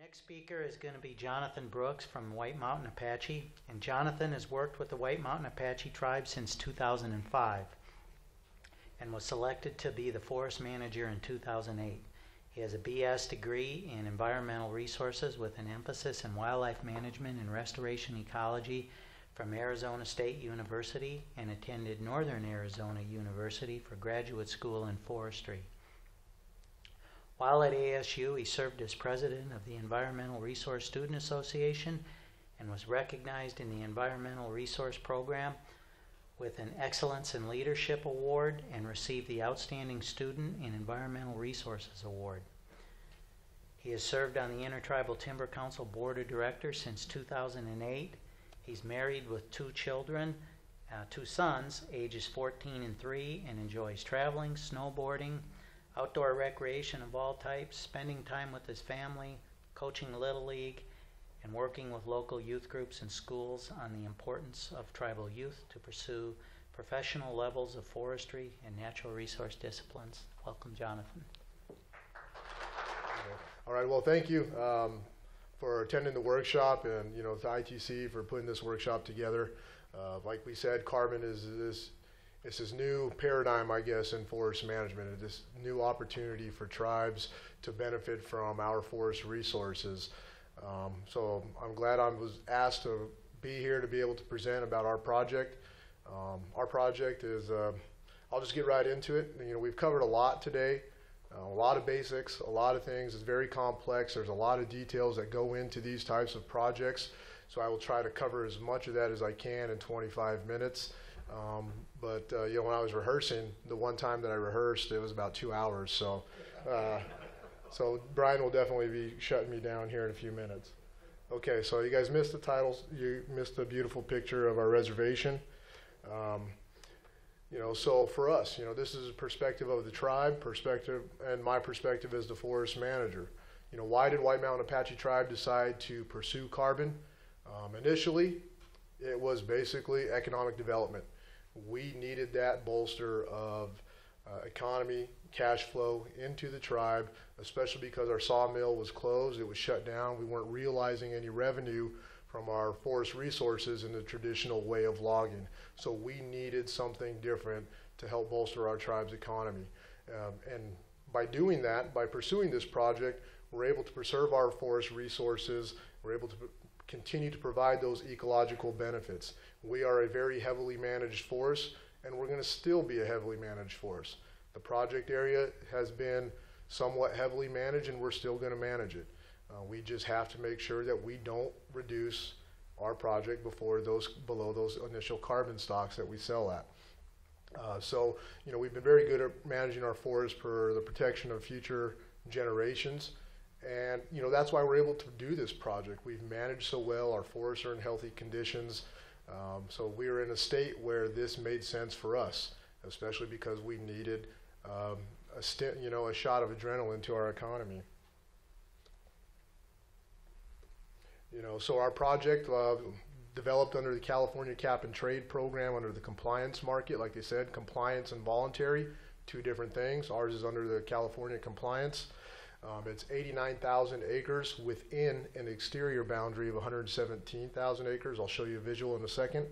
Next speaker is going to be Jonathan Brooks from White Mountain Apache, and Jonathan has worked with the White Mountain Apache tribe since 2005 and was selected to be the forest manager in 2008. He has a BS degree in environmental resources with an emphasis in wildlife management and restoration ecology from Arizona State University and attended Northern Arizona University for graduate school in forestry. While at ASU, he served as president of the Environmental Resource Student Association and was recognized in the Environmental Resource Program with an Excellence in Leadership Award and received the Outstanding Student in Environmental Resources Award. He has served on the Intertribal Timber Council Board of Directors since 2008. He's married with two children, two sons, ages 14 and 3, and enjoys traveling, snowboarding, outdoor recreation of all types, spending time with his family, coaching Little League, and working with local youth groups and schools on the importance of tribal youth to pursue professional levels of forestry and natural resource disciplines. Welcome, Jonathan. All right, well, thank you for attending the workshop, and to ITC for putting this workshop together. Like we said, carbon is this new paradigm, I guess, in forest management, this new opportunity for tribes to benefit from our forest resources. So I'm glad I was asked to be here to be able to present about our project. Our project is, I'll just get right into it. We've covered a lot today, a lot of basics, a lot of things. It's very complex. There's a lot of details that go into these types of projects. So I will try to cover as much of that as I can in 25 minutes. But when I was rehearsing, the one time that I rehearsed, it was about 2 hours. So, so Brian will definitely be shutting me down here in a few minutes. Okay, so you guys missed the titles. You missed the beautiful picture of our reservation. So for us, this is a perspective of the tribe, and my perspective as the forest manager. Why did White Mountain Apache tribe decide to pursue carbon? Initially, it was basically economic development. We needed that bolster of economy, cash flow into the tribe, especially because our sawmill was closed, it was shut down. We weren't realizing any revenue from our forest resources in the traditional way of logging. So we needed something different to help bolster our tribe's economy. And by doing that, by pursuing this project, we're able to preserve our forest resources, we're able to continue to provide those ecological benefits. We are a very heavily managed forest, and we're going to still be a heavily managed forest. The project area has been somewhat heavily managed, and we're still going to manage it. We just have to make sure that we don't reduce our project below those initial carbon stocks that we sell at. So we've been very good at managing our forest for the protection of future generations. And that's why we're able to do this project. We've managed so well, our forests are in healthy conditions. So we are in a state where this made sense for us, especially because we needed a shot of adrenaline to our economy. So our project developed under the California Cap and Trade program under the compliance market. Like they said, compliance and voluntary, two different things. Ours is under the California compliance. It's 89,000 acres within an exterior boundary of 117,000 acres. I'll show you a visual in a second.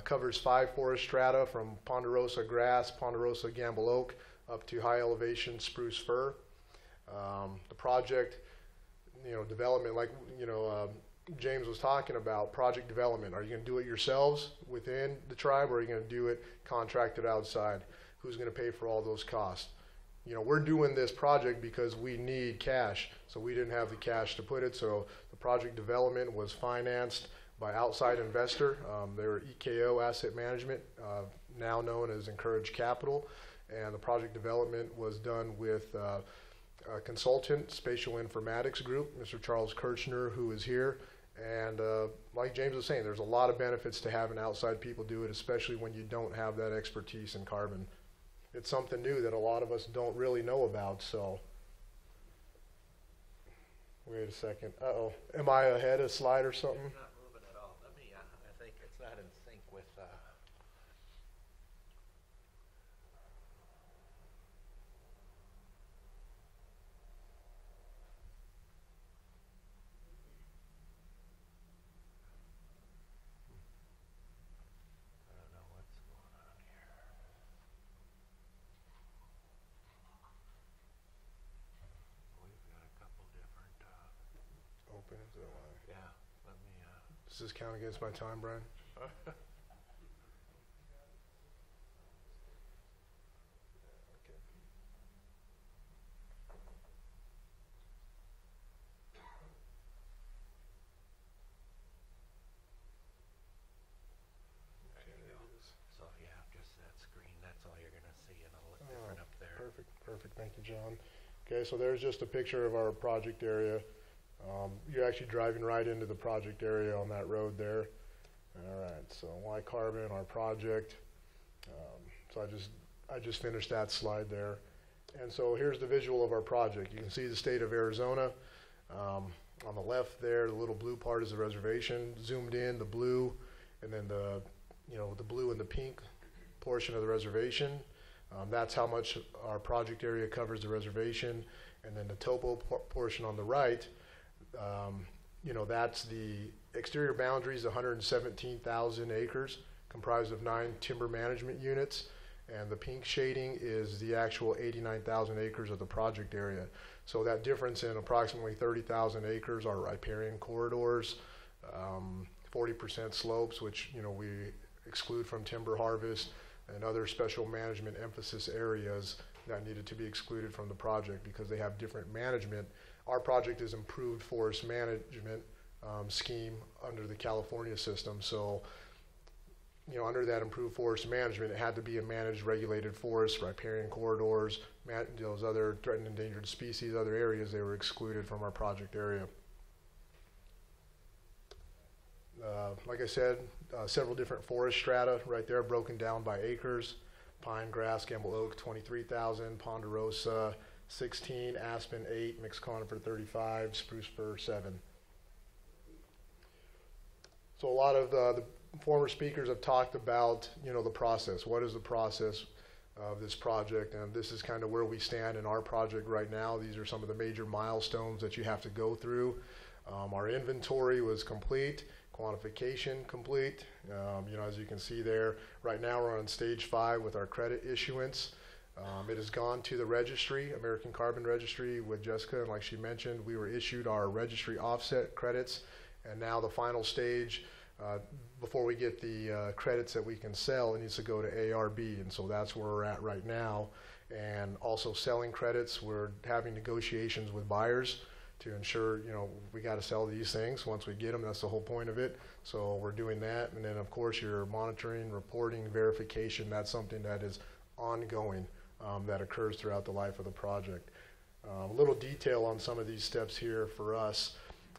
Covers 5 forest strata from ponderosa grass, ponderosa gamble oak, up to high elevation spruce fir. The project, development, like James was talking about, project development. Are you going to do it yourselves within the tribe, or are you going to do it contracted outside? Who's going to pay for all those costs? We're doing this project because we need cash, so we didn't have the cash to put it. So the project development was financed by outside investor. They were EKO Asset Management, now known as Encourage Capital, and the project development was done with a consultant, Spatial Informatics Group, Mr. Charles Kirchner, who is here. And like James was saying, there's a lot of benefits to having outside people do it, especially when you don't have that expertise in carbon. It's something new that a lot of us don't really know about, so. Wait a second. Uh-oh. Am I ahead a slide or something? It's not moving at all. Let me, I think it's not in sync with, Does this count against my time, Brian? So yeah, just that screen, that's all you're gonna see, and it'll look different up there. Perfect, perfect. Thank you, John. Okay, so there's just a picture of our project area. You're actually driving right into the project area on that road there. All right, so Y Carbon, our project. So I just finished that slide there. And so here's the visual of our project. You can see the state of Arizona. On the left there, the little blue part is the reservation. Zoomed in, the blue, and then the blue and the pink portion of the reservation. That's how much our project area covers the reservation. And then the topo portion on the right, that's the exterior boundaries, 117,000 acres, comprised of 9 timber management units. And the pink shading is the actual 89,000 acres of the project area. So that difference in approximately 30,000 acres are riparian corridors, 40% slopes, which we exclude from timber harvest, and other special management emphasis areas that needed to be excluded from the project because they have different management. Our project is improved forest management scheme under the California system. So, under that improved forest management, it had to be a managed regulated forest, riparian corridors, those other threatened endangered species, other areas, they were excluded from our project area. Like I said, several different forest strata right there broken down by acres. Pine, grass, Gamble oak, 23,000, ponderosa, 16, aspen, 8, mixed conifer, 35, spruce fir, 7. So a lot of the former speakers have talked about, the process. What is the process of this project? And this is kind of where we stand in our project right now. These are some of the major milestones that you have to go through. Our inventory was complete, quantification complete. As you can see there, right now we're on stage 5 with our credit issuance. It has gone to the registry, American Carbon Registry with Jessica, and like she mentioned, we were issued our registry offset credits, and now the final stage, before we get the credits that we can sell, it needs to go to ARB, and so that's where we're at right now. And also selling credits, we're having negotiations with buyers to ensure, we got to sell these things once we get them. That's the whole point of it. So we're doing that. And then, of course, your monitoring, reporting, verification, that's something that is ongoing, that occurs throughout the life of the project. A little detail on some of these steps here for us.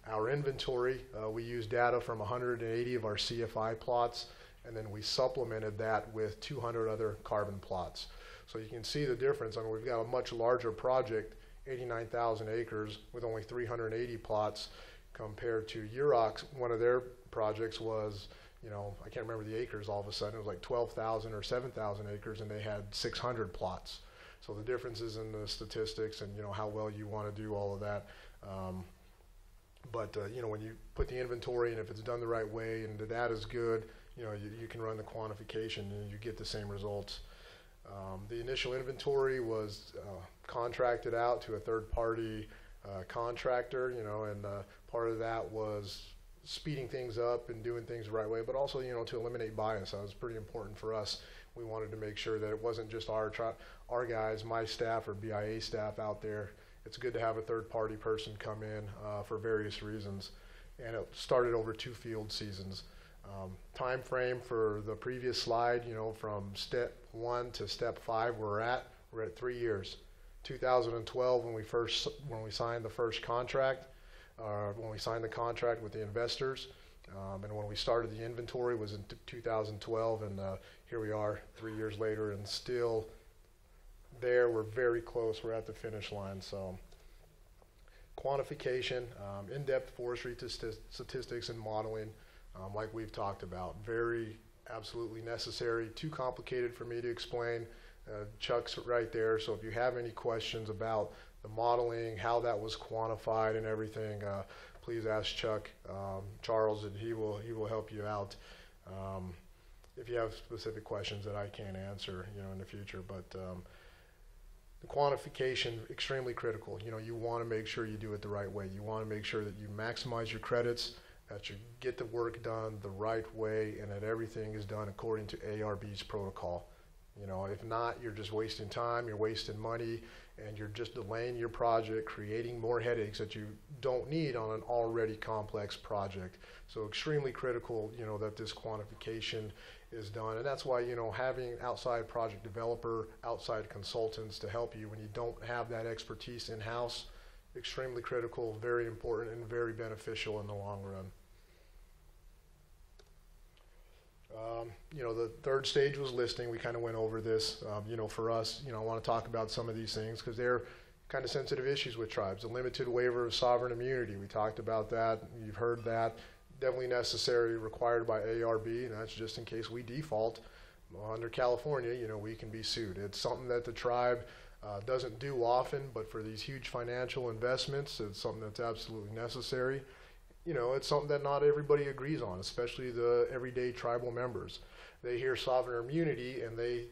Our inventory, we use data from 180 of our CFI plots, and then we supplemented that with 200 other carbon plots. So you can see the difference. I mean, we've got a much larger project, 89,000 acres with only 380 plots, compared to Urox. One of their projects was, I can't remember the acres all of a sudden. It was like 12,000 or 7,000 acres, and they had 600 plots. So the differences in the statistics and, how well you want to do all of that. But when you put the inventory, and if it's done the right way and the data is good, you can run the quantification and you get the same results. The initial inventory was contracted out to a third-party contractor, and part of that was speeding things up and doing things the right way, but also, to eliminate bias. That was pretty important for us. We wanted to make sure that it wasn't just our guys, my staff or BIA staff out there. It's good to have a third-party person come in for various reasons. And it started over 2 field seasons. Time frame for the previous slide, from step 1 to step 5 we're at 3 years. 2012 when we signed the first contract, when we signed the contract with the investors, and when we started the inventory was in 2012, and here we are 3 years later, and still there. We're very close. We're at the finish line. So quantification, in-depth forestry statistics and modeling, like we've talked about, absolutely necessary. Too complicated for me to explain. Chuck's right there, so if you have any questions about the modeling, how that was quantified and everything, please ask Chuck, Charles, and he will help you out if you have specific questions that I can't answer, in the future. But the quantification, extremely critical. You want to make sure you do it the right way. You want to make sure that you maximize your credits, that you get the work done the right way and that everything is done according to ARB's protocol. You know, if not, you're just wasting time, you're wasting money, and you're just delaying your project, creating more headaches that you don't need on an already complex project. So extremely critical, you know, that this quantification is done. And that's why, you know, having outside project developer, outside consultants to help you when you don't have that expertise in-house, extremely critical, very important, and very beneficial in the long run. You know, the third stage was listing. We kind of went over this. You know, for us, you know, I want to talk about some of these things because they're kind of sensitive issues with tribes. The limited waiver of sovereign immunity, we talked about that. You've heard that. Definitely necessary, required by ARB, and that's just in case we default. Under California, you know, we can be sued. It's something that the tribe doesn't do often, but for these huge financial investments, it's something that's absolutely necessary. You know, it's something that not everybody agrees on, especially the everyday tribal members. They hear sovereign immunity and they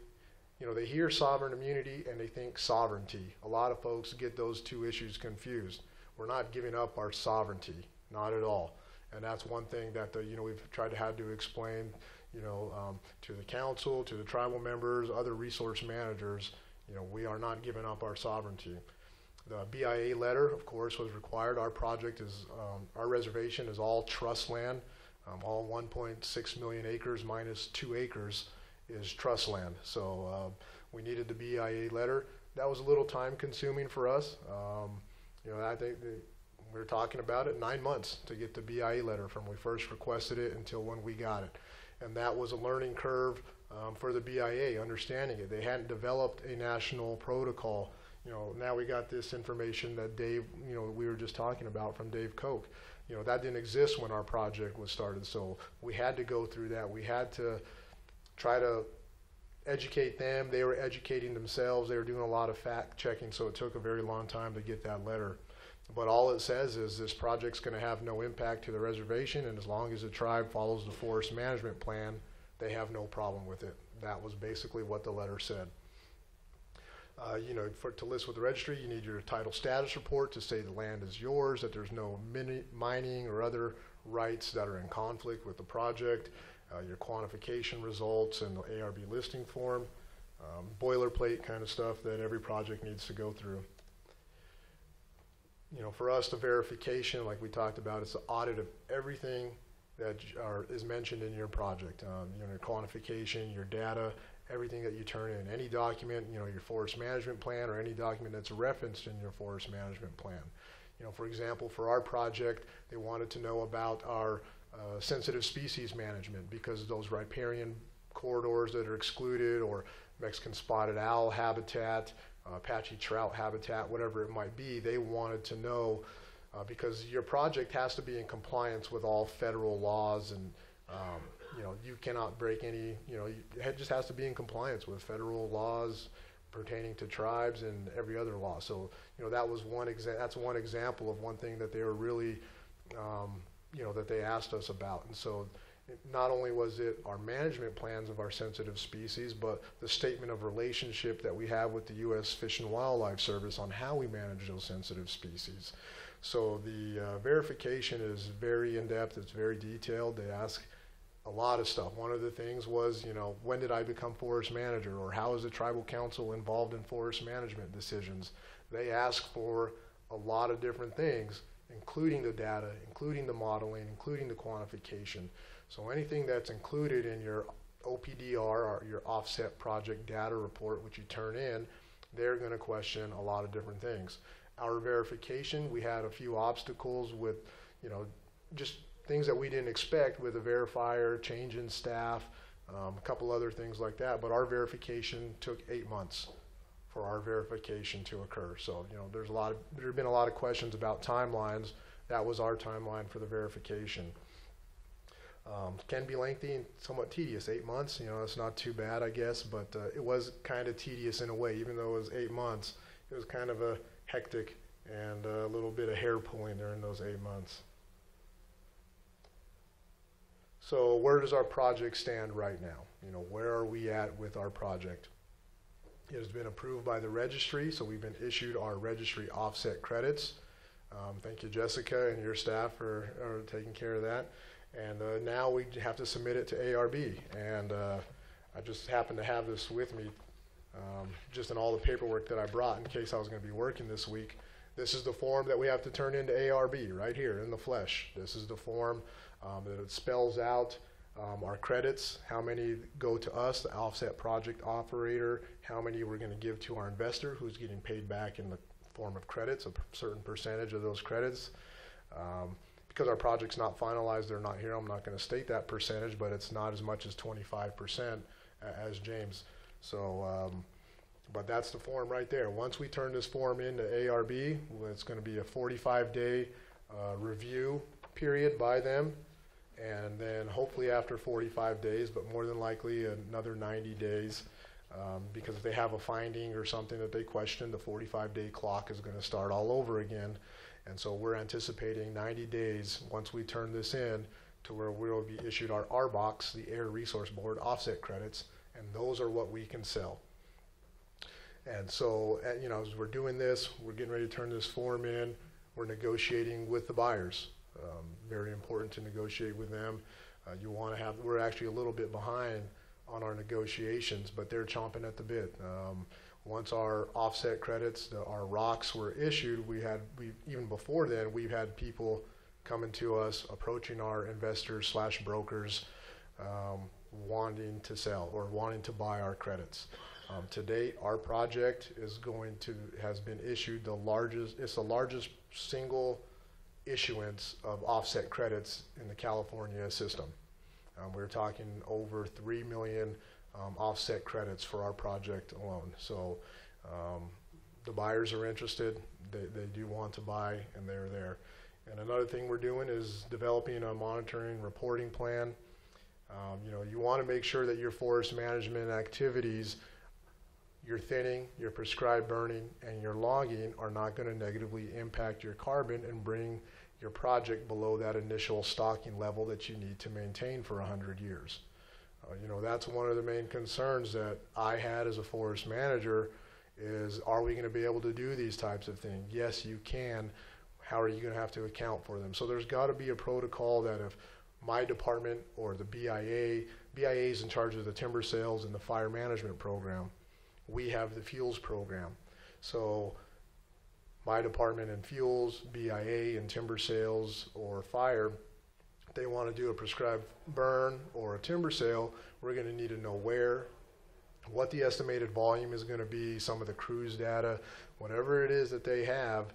hear sovereign immunity and they think sovereignty. A lot of folks get those two issues confused. We're not giving up our sovereignty, not at all. And that's one thing that you know, we've tried to explain, you know, to the council, to the tribal members, other resource managers. You know, we are not giving up our sovereignty. The BIA letter, of course, was required. Our project is, our reservation is all trust land. All 1.6 million acres minus 2 acres is trust land. So we needed the BIA letter. That was a little time consuming for us. You know, I think we were talking about it 9 months to get the BIA letter from when we first requested it until when we got it. And that was a learning curve for the BIA, understanding it. They hadn't developed a national protocol. You know, now we got this information that Dave, you know, we were just talking about from Dave Koch. You know, that didn't exist when our project was started. So we had to go through that. We had to try to educate them. They were educating themselves. They were doing a lot of fact checking. So it took a very long time to get that letter. But all it says is this project's going to have no impact to the reservation. And as long as the tribe follows the forest management plan, they have no problem with it. That was basically what the letter said. You know, to list with the registry, you need your title status report to say the land is yours, that there's no mining or other rights that are in conflict with the project, your quantification results and the ARB listing form, boilerplate kind of stuff that every project needs to go through. You know, for us, the verification, like we talked about, it's the audit of everything that is mentioned in your project. You know, your quantification, your data, everything that you turn in, any document, you know, your forest management plan or any document that's referenced in your forest management plan. You know, for example, for our project, they wanted to know about our sensitive species management because those riparian corridors that are excluded, or Mexican spotted owl habitat, Apache trout habitat, whatever it might be, they wanted to know because your project has to be in compliance with all federal laws, and you know, you cannot break any, you know, it just has to be in compliance with federal laws pertaining to tribes and every other law. So, you know, that was that's one example of one thing that they were really, you know, that they asked us about. And so not only was it our management plans of our sensitive species, but the statement of relationship that we have with the U.S. Fish and Wildlife Service on how we manage those sensitive species. So the verification is very in-depth, it's very detailed. They ask a lot of stuff. One of the things was, you know, when did I become forest manager, or how is the tribal council involved in forest management decisions? They ask for a lot of different things, including the data, including the modeling, including the quantification. So anything that's included in your OPDR, or your offset project data report, which you turn in, they're going to question a lot of different things. Our verification, we had a few obstacles with, you know, just things that we didn't expect with a verifier, change in staff, a couple other things like that. But our verification took 8 months for our verification to occur. So, you know, there have been a lot of questions about timelines. That was our timeline for the verification. Can be lengthy and somewhat tedious. 8 months, you know, it's not too bad, I guess, but it was kind of tedious in a way. Even though it was 8 months, it was kind of a hectic and a little bit of hair pulling during those 8 months. So where does our project stand right now? You know, where are we at with our project? It has been approved by the registry, so we've been issued our registry offset credits. Thank you, Jessica, and your staff for taking care of that. And now we have to submit it to ARB. And I just happen to have this with me, just in all the paperwork that I brought in case I was going to be working this week. This is the form that we have to turn into ARB right here in the flesh. This is the form that it spells out our credits, how many go to us, the offset project operator, how many we're going to give to our investor who's getting paid back in the form of credits, a certain percentage of those credits. Because our project's not finalized, they're not here, I'm not going to state that percentage, but it's not as much as 25% as James. So, but that's the form right there. Once we turn this form into ARB, it's going to be a 45-day review period by them. And then hopefully after 45 days, but more than likely another 90 days, because if they have a finding or something that they question, the 45-day clock is going to start all over again. And so we're anticipating 90 days once we turn this in to where we'll be issued our RBOX, the Air Resource Board offset credits, and those are what we can sell. And so, you know, as we're doing this, we're getting ready to turn this form in, we're negotiating with the buyers. Very important to negotiate with them. You want to have, we're actually a little bit behind on our negotiations, but they're chomping at the bit. Once our offset credits, our ROCs were issued, even before then, we've had people coming to us, approaching our investors / brokers, wanting to sell or wanting to buy our credits. To date, our project has been issued it's the largest single issuance of offset credits in the California system. We're talking over 3 million offset credits for our project alone. So the buyers are interested, they do want to buy, and they're there. And another thing we're doing is developing a monitoring reporting plan. You know, you want to make sure that your forest management activities, your thinning, your prescribed burning, and your logging are not going to negatively impact your carbon and bring your project below that initial stocking level that you need to maintain for 100 years. You know, that's one of the main concerns that I had as a forest manager is, are we going to be able to do these types of things? Yes, you can. How are you going to have to account for them? So there's got to be a protocol that if my department or the BIA is in charge of the timber sales and the fire management program, we have the fuels program. So my department in fuels, BIA in timber sales or fire, if they want to do a prescribed burn or a timber sale, we're going to need to know where, what the estimated volume is going to be, some of the cruise data, whatever it is that they have,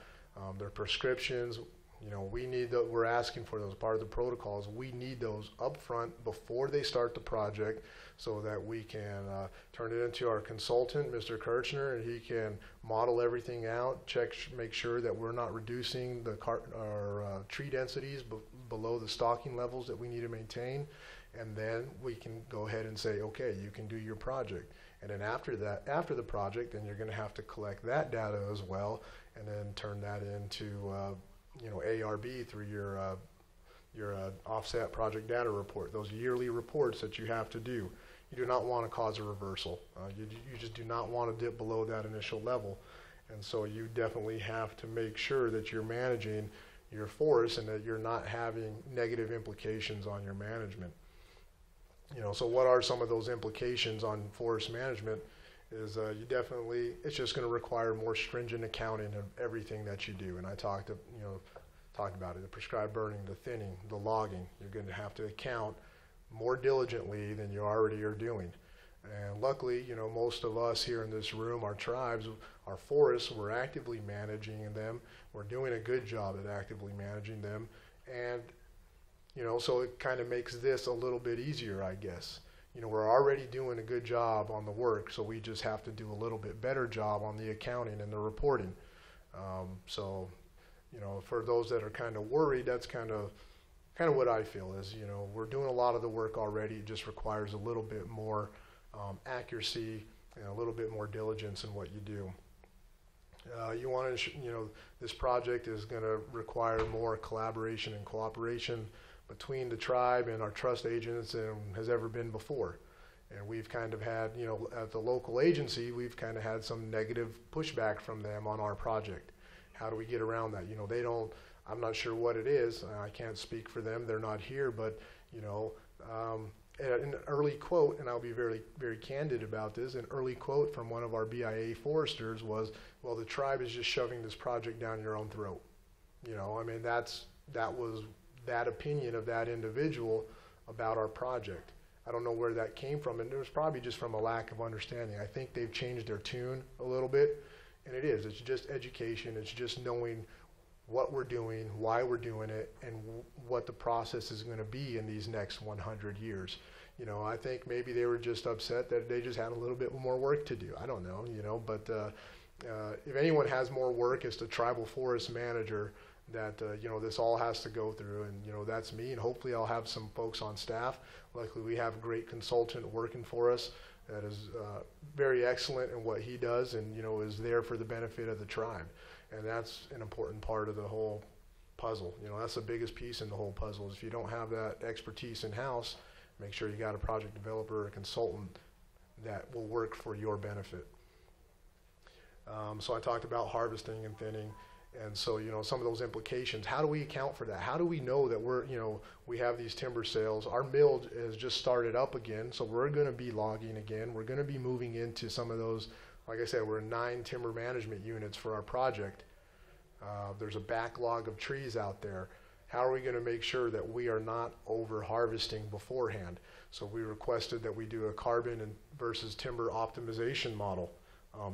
their prescriptions. You know, we're asking for those, part of the protocols. We need those up front before they start the project so that we can turn it into our consultant, Mr. Kirchner, and he can model everything out, make sure that we're not reducing our tree densities below the stocking levels that we need to maintain. And then we can go ahead and say, okay, you can do your project. And then after the project, then you're going to have to collect that data as well and then turn that into you know, ARB through your offset project data report, those yearly reports that you have to do. You do not want to cause a reversal. You just do not want to dip below that initial level. And so you definitely have to make sure that you're managing your forest and that you're not having negative implications on your management. You know, so what are some of those implications on forest management is it's just going to require more stringent accounting of everything that you do. And I talked about it, the prescribed burning, the thinning, the logging. You're going to have to account more diligently than you already are doing. And luckily, you know, most of us here in this room, our tribes, our forests, we're actively managing them. We're doing a good job at actively managing them. And, you know, so it kind of makes this a little bit easier, I guess. You know, we're already doing a good job on the work, so we just have to do a little bit better job on the accounting and the reporting. So, you know, for those that are kind of worried, that's kind of what I feel is, you know, we're doing a lot of the work already. It just requires a little bit more accuracy and a little bit more diligence in what you do. You want to, you know, this project is going to require more collaboration and cooperation between the tribe and our trust agents than has ever been before. And we've kind of had, you know, at the local agency, we've kind of had some negative pushback from them on our project. How do we get around that? You know, they don't, I'm not sure what it is. I can't speak for them. They're not here, but, you know, an early quote, and I'll be very, very candid about this, an early quote from one of our BIA foresters was, well, the tribe is just shoving this project down your own throat. You know, I mean, that was that opinion of that individual about our project. I don't know where that came from, and it was probably just from a lack of understanding. I think they've changed their tune a little bit, and it is. It's just education. It's just knowing what we're doing, why we're doing it, and what the process is going to be in these next 100 years. You know, I think maybe they were just upset that they just had a little bit more work to do. I don't know, you know, but if anyone has more work, it's the tribal forest manager that, you know, this all has to go through, and, you know, that's me, and hopefully I'll have some folks on staff. Luckily, we have a great consultant working for us that is very excellent in what he does, and, you know, is there for the benefit of the tribe. And that's an important part of the whole puzzle. You know, that's the biggest piece in the whole puzzle, is if you don't have that expertise in-house, make sure you got a project developer or a consultant that will work for your benefit. So I talked about harvesting and thinning. And so, you know, some of those implications, how do we account for that? How do we know that we're, you know, we have these timber sales? Our mill has just started up again, so we're going to be logging again. We're going to be moving into some of those, like I said, we're in 9 timber management units for our project. There's a backlog of trees out there. How are we going to make sure that we are not over harvesting beforehand? So we requested that we do a carbon and versus timber optimization model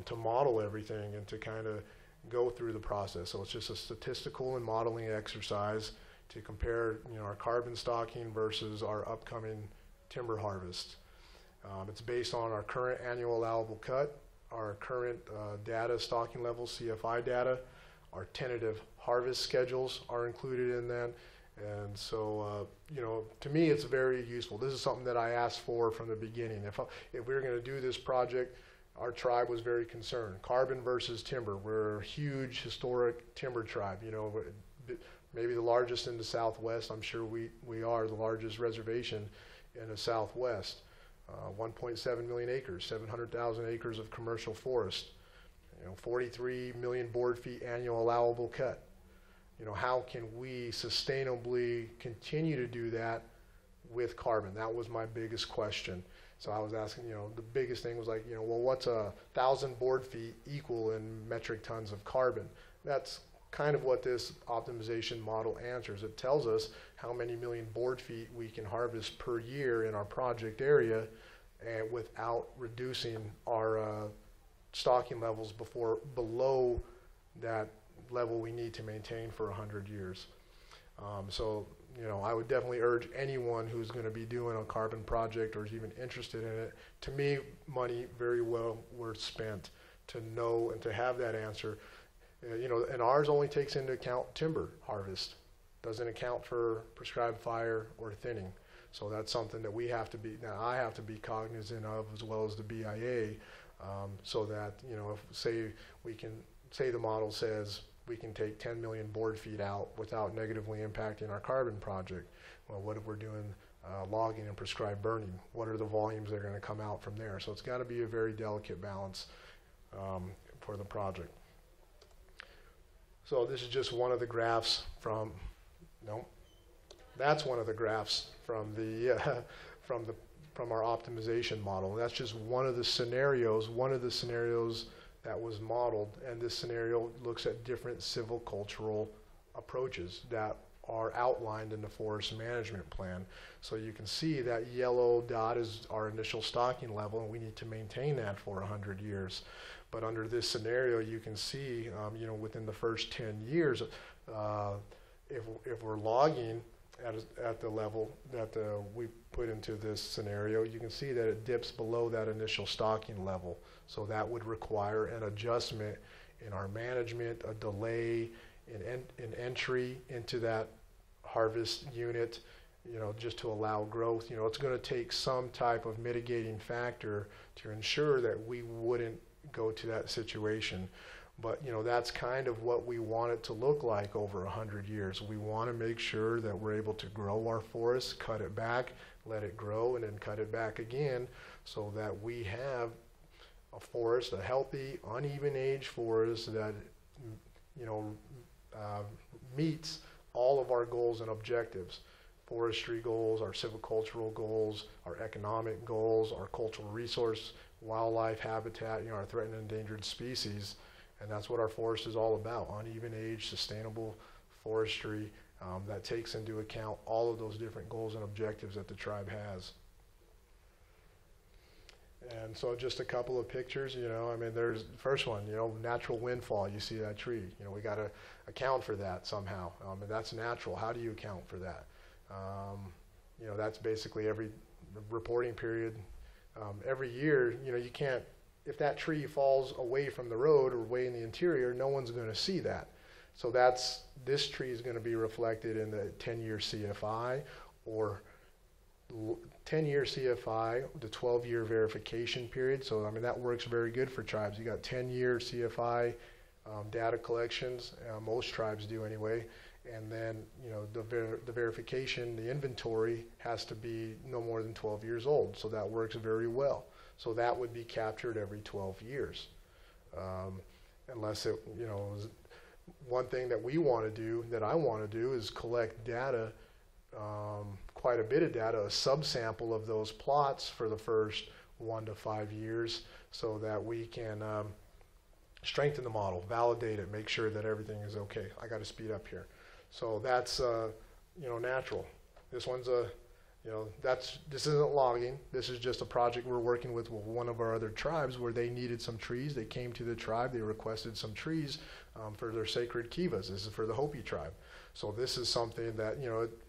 to model everything and to kind of go through the process. So it's just a statistical and modeling exercise to compare, you know, our carbon stocking versus our upcoming timber harvest. It's based on our current annual allowable cut, our current data stocking levels, CFI data, our tentative harvest schedules are included in that. And so, you know, to me, it's very useful. This is something that I asked for from the beginning. If we were going to do this project, our tribe was very concerned. Carbon versus timber. We're a huge historic timber tribe. You know, maybe the largest in the Southwest. I'm sure we are the largest reservation in the Southwest. 1.7 million acres, 700,000 acres of commercial forest. You know, 43 million board feet annual allowable cut. You know, how can we sustainably continue to do that with carbon? That was my biggest question. So I was asking, you know, the biggest thing was like, you know, well, what's 1,000 board feet equal in metric tons of carbon? That's kind of what this optimization model answers. It tells us how many million board feet we can harvest per year in our project area, and without reducing our stocking levels below that level we need to maintain for 100 years. So, you know, I would definitely urge anyone who's going to be doing a carbon project or is even interested in it, to me, money very well worth spent to know and to have that answer. You know, and ours only takes into account timber harvest, doesn't account for prescribed fire or thinning. So that's something that we have to be, now I have to be cognizant of, as well as the BIA, so that, you know, if say the model says we can take 10 million board feet out without negatively impacting our carbon project. Well, what if we're doing logging and prescribed burning? What are the volumes that are going to come out from there? So it's got to be a very delicate balance for the project. So this is just one of the graphs from, no, that's one of the graphs from the from our optimization model. That's just one of the scenarios that was modeled, and this scenario looks at different silvicultural approaches that are outlined in the forest management plan. So you can see that yellow dot is our initial stocking level, and we need to maintain that for 100 years. But under this scenario, you can see, you know, within the first 10 years, if we're logging at the level that we put into this scenario, you can see that it dips below that initial stocking level. So that would require an adjustment in our management, a delay in entry into that harvest unit, you know, just to allow growth. You know, it's going to take some type of mitigating factor to ensure that we wouldn't go to that situation. But, you know, that's kind of what we want it to look like over 100 years. We want to make sure that we're able to grow our forest, cut it back, let it grow, and then cut it back again, so that we have a forest, a healthy, uneven age forest that meets all of our goals and objectives. Forestry goals, our silvicultural goals, our economic goals, our cultural resource, wildlife habitat, our threatened and endangered species. And that's what our forest is all about: uneven age, sustainable forestry that takes into account all of those different goals and objectives that the tribe has. And so just a couple of pictures, there's the first one, natural windfall. You see that tree. We got to account for that somehow. And that's natural. How do you account for that? That's basically every reporting period. Every year, you can't, if that tree falls away from the road or way in the interior, no one's going to see that. So this tree is going to be reflected in the 10-year CFI, or 10-year CFI, the 12-year verification period. So, that works very good for tribes. You got 10-year CFI data collections, most tribes do anyway. And then, the verification, the inventory has to be no more than 12 years old. So that works very well. So that would be captured every 12 years. Unless it, one thing that we want to do, that I want to do, is collect data, quite a bit of data, a subsample of those plots for the first 1 to 5 years, so that we can strengthen the model, validate it, make sure that everything is okay. I got to speed up here. So that's, natural. This one's this isn't logging. This is just a project we're working with one of our other tribes, where they needed some trees. They came to the tribe. They requested some trees for their sacred kivas. This is for the Hopi tribe. So this is something that,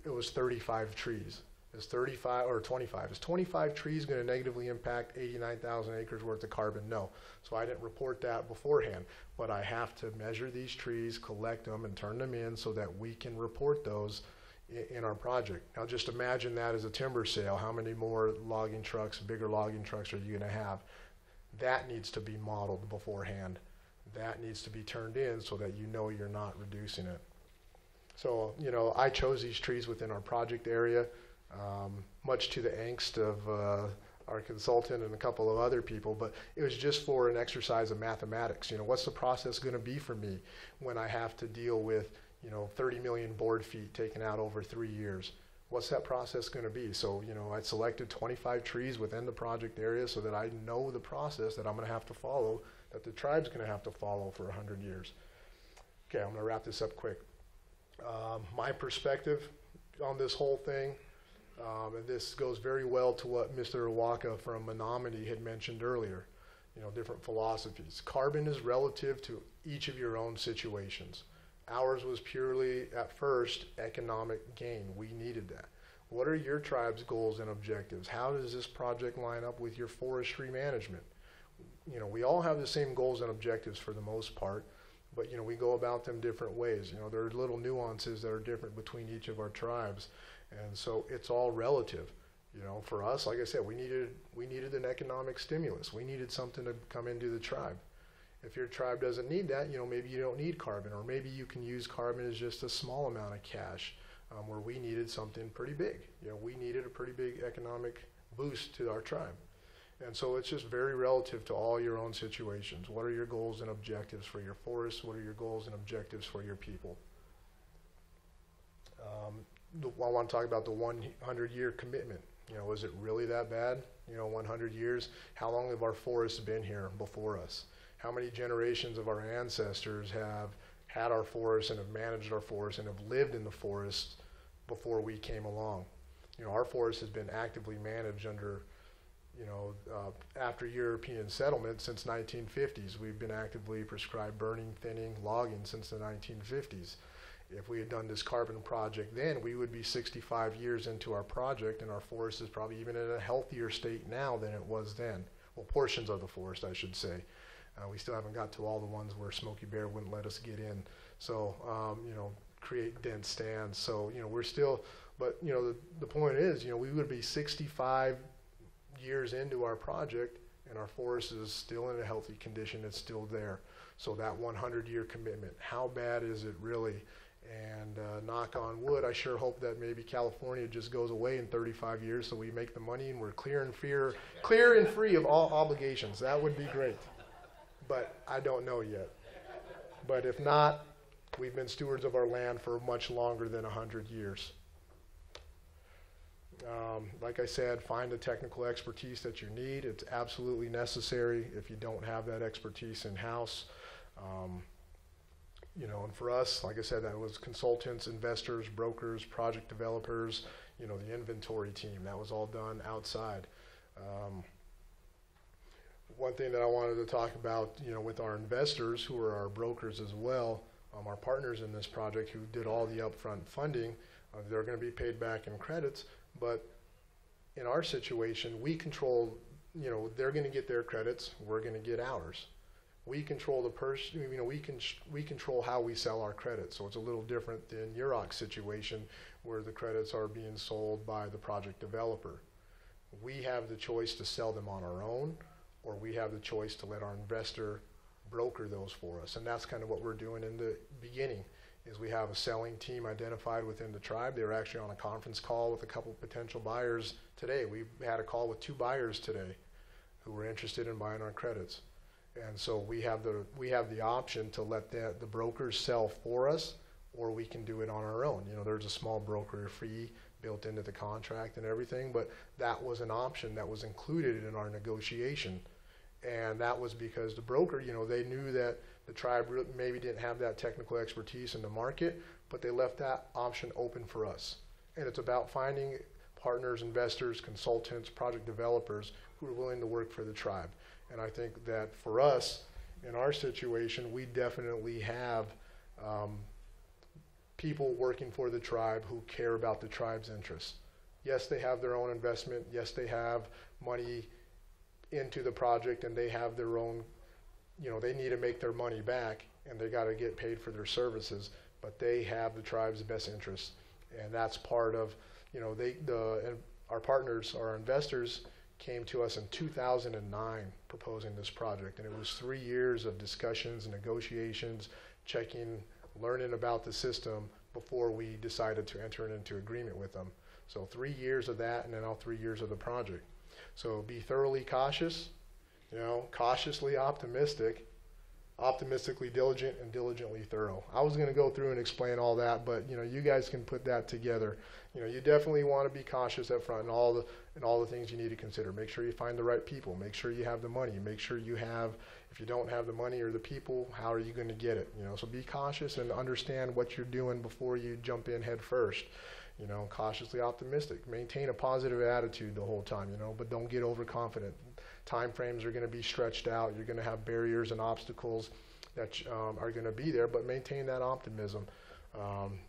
it was 35 trees. Is 35 or 25? Is 25 trees going to negatively impact 89,000 acres worth of carbon? No. So I didn't report that beforehand, but I have to measure these trees, collect them, and turn them in so that we can report those in our project. Now just imagine that as a timber sale. How many more logging trucks, bigger logging trucks, are you going to have? That needs to be modeled beforehand. That needs to be turned in so that you're not reducing it. So, I chose these trees within our project area, much to the angst of our consultant and a couple of other people, but it was just for an exercise of mathematics. What's the process going to be for me when I have to deal with 30 million board feet taken out over 3 years? What's that process going to be? So, I selected 25 trees within the project area so that I know the process that I'm going to have to follow, that the tribe's going to have to follow for 100 years. Okay, I'm going to wrap this up quick. My perspective on this whole thing, and this goes very well to what Mr. Iwaka from Menominee had mentioned earlier, different philosophies. Carbon is relative to each of your own situations. Ours was purely, at first, economic gain. We needed that. What are your tribe's goals and objectives? How does this project line up with your forestry management? We all have the same goals and objectives for the most part, but we go about them different ways. There are little nuances that are different between each of our tribes, and so it's all relative. For us, like I said, we needed an economic stimulus. We needed something to come into the tribe. If your tribe doesn't need that, maybe you don't need carbon, or maybe you can use carbon as just a small amount of cash, where we needed something pretty big. We needed a pretty big economic boost to our tribe. And so it's just very relative to all your own situations. What are your goals and objectives for your forest? What are your goals and objectives for your people? I want to talk about the 100-year commitment. Is it really that bad? 100 years? How long have our forests been here before us? How many generations of our ancestors have had our forests and have managed our forests and have lived in the forests before we came along? Our forest has been actively managed under, after European settlement since 1950s. We've been actively prescribed burning, thinning, logging since the 1950s. If we had done this carbon project then, we would be 65 years into our project, and our forest is probably even in a healthier state now than it was then. Well, portions of the forest, I should say. We still haven't got to all the ones where Smokey Bear wouldn't let us get in. So, create dense stands. So, we're still, but, the point is, we would be 65 years into our project, and our forest is still in a healthy condition. It's still there. So that 100-year commitment, how bad is it really? And knock on wood, I sure hope that maybe California just goes away in 35 years so we make the money and we're clear and free of all obligations. That would be great. But I don't know yet. But if not, We've been stewards of our land for much longer than 100 years. Like I said, find the technical expertise that you need. It's absolutely necessary if you don't have that expertise in-house. You know, and for us, like I said, that was consultants, investors, brokers, project developers, you know, the inventory team. That was all done outside. One thing that I wanted to talk about, you know, with our investors, who are our brokers as well, our partners in this project who did all the upfront funding, they're going to be paid back in credits. But in our situation, we control, you know, they're going to get their credits, we're going to get ours. We control the person, you know, we control how we sell our credits. So it's a little different than Yurok's situation where the credits are being sold by the project developer. We have the choice to sell them on our own, or we have the choice to let our investor broker those for us. And that's kind of what we're doing in the beginning, is we have a selling team identified within the tribe. They were actually on a conference call with a couple potential buyers today. We had a call with 2 buyers today who were interested in buying our credits. And so we have the option to let the brokers sell for us, or we can do it on our own. You know, there's a small broker fee built into the contract and everything, but that was an option that was included in our negotiation. And that was because the broker, you know, they knew that the tribe maybe didn't have that technical expertise in the market, but they left that option open for us. And it's about finding partners, investors, consultants, project developers who are willing to work for the tribe. And I think that for us, in our situation, we definitely have people working for the tribe who care about the tribe's interests. Yes, they have their own investment. Yes, they have money into the project, and they have their own, you know, they need to make their money back, and they got to get paid for their services, but they have the tribe's best interests. And that's part of, you know, our partners, our investors, came to us in 2009 proposing this project, and it was 3 years of discussions and negotiations, checking, learning about the system before we decided to enter into agreement with them. So 3 years of that, and then all 3 years of the project. So be thoroughly cautious, you know, cautiously optimistic, optimistically diligent, and diligently thorough. I was going to go through and explain all that, but you know, you guys can put that together. You know, you definitely want to be cautious up front in all the things you need to consider. Make sure you find the right people. Make sure you have the money. Make sure you have, if you don't have the money or the people, how are you going to get it? You know, so be cautious and understand what you're doing before you jump in head first. You know, cautiously optimistic. Maintain a positive attitude the whole time, you know, but don't get overconfident. Time frames are going to be stretched out. You're going to have barriers and obstacles that are going to be there, but maintain that optimism.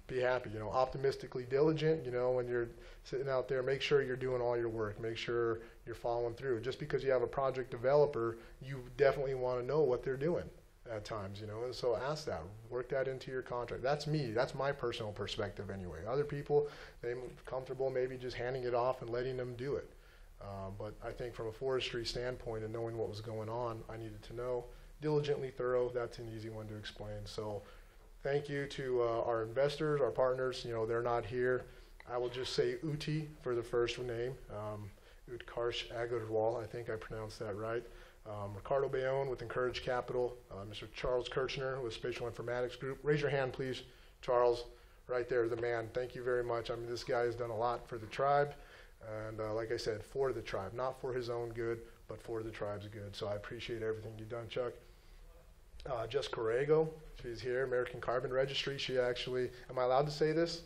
Be happy, you know, optimistically diligent, you know, when you're sitting out there, make sure you're doing all your work. Make sure you're following through. Just because you have a project developer, you definitely want to know what they're doing at times, you know, and so ask that, work that into your contract. That's me, that's my personal perspective anyway. Other people, they're comfortable maybe just handing it off and letting them do it. But I think from a forestry standpoint and knowing what was going on, I needed to know. Diligently thorough, that's an easy one to explain. So thank you to our investors, our partners. You know, they're not here. I will just say Uti for the first name, Utkarsh Agarwal, I think I pronounced that right. Ricardo Bayonne with Encourage Capital, Mr. Charles Kirchner with Spatial Informatics Group. Raise your hand, please, Charles. Right there, the man. Thank you very much. I mean, this guy has done a lot for the tribe, and like I said, for the tribe, not for his own good, but for the tribe's good. So I appreciate everything you've done, Chuck. Jess Corrego, she's here, American Carbon Registry. She actually, am I allowed to say this,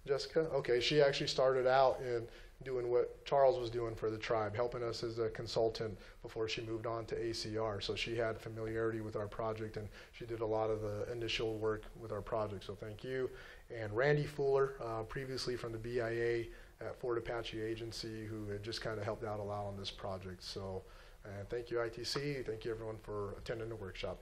Jessica? Okay, she actually started out in doing what Charles was doing for the tribe, helping us as a consultant before she moved on to ACR. So she had familiarity with our project, and she did a lot of the initial work with our project, so thank you. And Randy Fuller, previously from the BIA at Fort Apache Agency, who had just kind of helped out a lot on this project. So thank you, ITC. Thank you, everyone, for attending the workshop.